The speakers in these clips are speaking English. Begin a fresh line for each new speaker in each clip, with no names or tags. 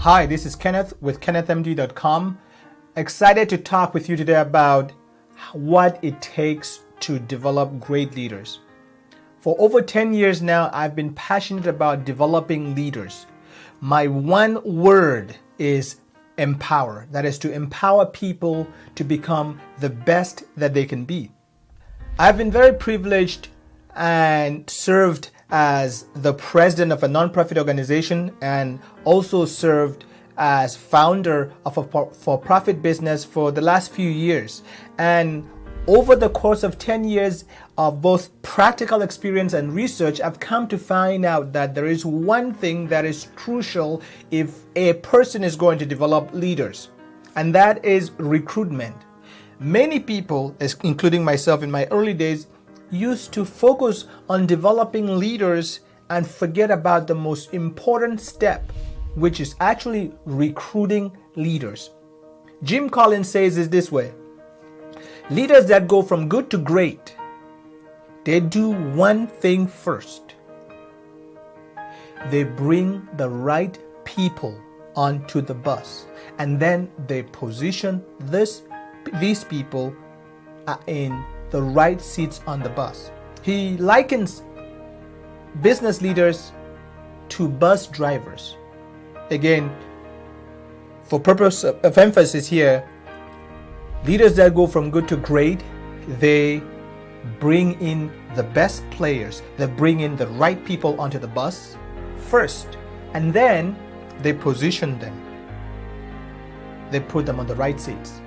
Hi, this is Kenneth with KennethMD.com. Excited to talk with you today about what it takes to develop great leaders. For over 10 years now, I've been passionate about developing leaders. My one word is empower. That is to empower people to become the best that they can be. I've been very privileged and served as the president of a nonprofit organization and also served as founder of a for-profit business for the last few years. And over the course of 10 years of both practical experience and research, I've come to find out that there is one thing that is crucial if a person is going to develop leaders, and that is recruitment. Many people, including myself in my early days, used to focus on developing leaders and forget about the most important step, which is actually recruiting leaders. Jim Collins says it this way: leaders that go from good to great, they do one thing first. They bring the right people onto the bus, and then they position these people in the right seats on the bus. He likens business leaders to bus drivers. Again, for purpose of emphasis here, leaders that go from good to great, they bring in the best players, they bring in the right people onto the bus first, and then they position them. They put them on the right seats.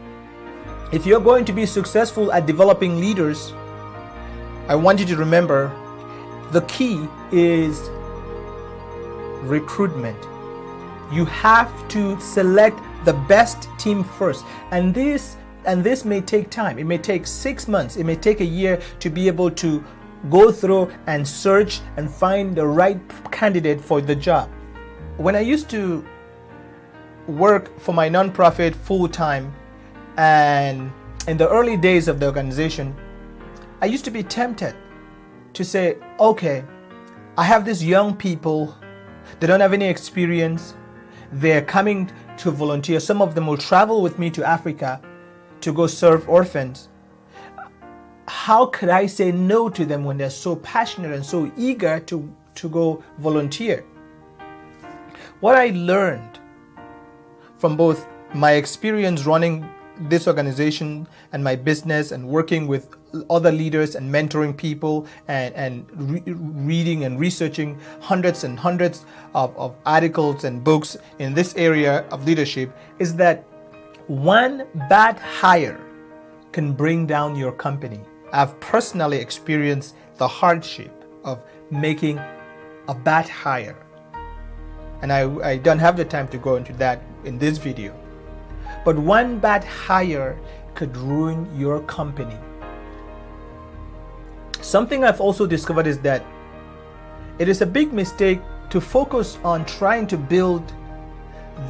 If you're going to be successful at developing leaders, I want you to remember the key is recruitment. You have to select the best team first. And this may take time. It may take 6 months. It may take a year to be able to go through and search and find the right candidate for the job. When I used to work for my nonprofit full-time, and in the early days of the organization, I used to be tempted to say, okay, I have these young people, they don't have any experience, they're coming to volunteer. Some of them will travel with me to Africa to go serve orphans. How could I say no to them when they're so passionate and so eager to go volunteer? What I learned from both my experience running this organization and my business and working with other leaders and mentoring people and reading and researching hundreds and hundreds of articles and books in this area of leadership is that one bad hire can bring down your company. I've personally experienced the hardship of making a bad hire, and I don't have the time to go into that in this video. But one bad hire could ruin your company. Something I've also discovered is that it is a big mistake to focus on trying to build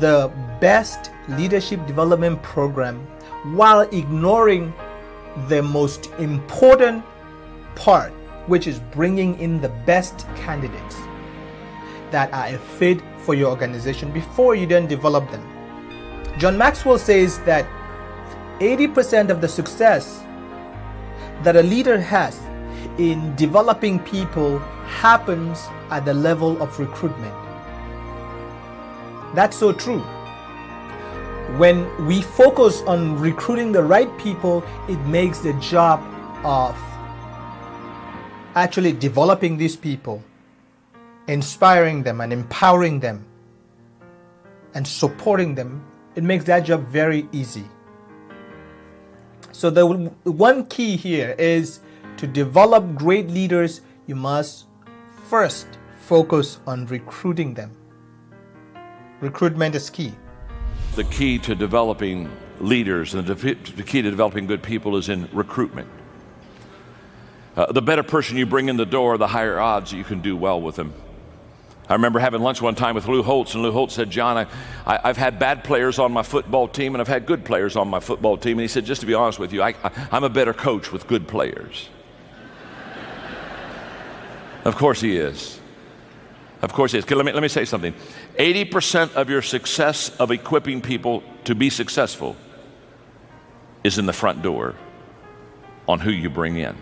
the best leadership development program while ignoring the most important part, which is bringing in the best candidates that are a fit for your organization before you then develop them. John Maxwell says that 80% of the success that a leader has in developing people happens at the level of recruitment. That's so true. When we focus on recruiting the right people, it makes the job of actually developing these people, inspiring them and empowering them and supporting them. It makes that job very easy. So the one key here is to develop great leaders, you must first focus on recruiting them. Recruitment is key.
The key to developing leaders and the key to developing good people is in recruitment. The better person you bring in the door, the higher odds you can do well with them. I remember having lunch one time with Lou Holtz, and Lou Holtz said, John, I've had bad players on my football team, and I've had good players on my football team. And he said, just to be honest with you, I'm a better coach with good players. Of course he is. Of course it is. Let me say something. 80% of your success of equipping people to be successful is in the front door on who you bring in.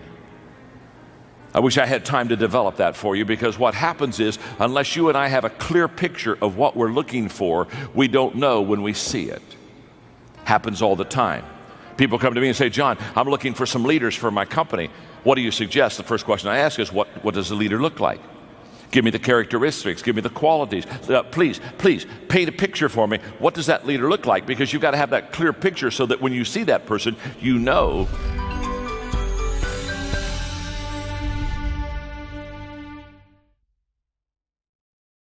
I wish I had time to develop that for you, because what happens is, unless you and I have a clear picture of what we're looking for, we don't know when we see it. Happens all the time. People come to me and say, John, I'm looking for some leaders for my company. What do you suggest? The first question I ask is, what does the leader look like? Give me the characteristics, give me the qualities. Please paint a picture for me. What does that leader look like? Because you've got to have that clear picture so that when you see that person, you know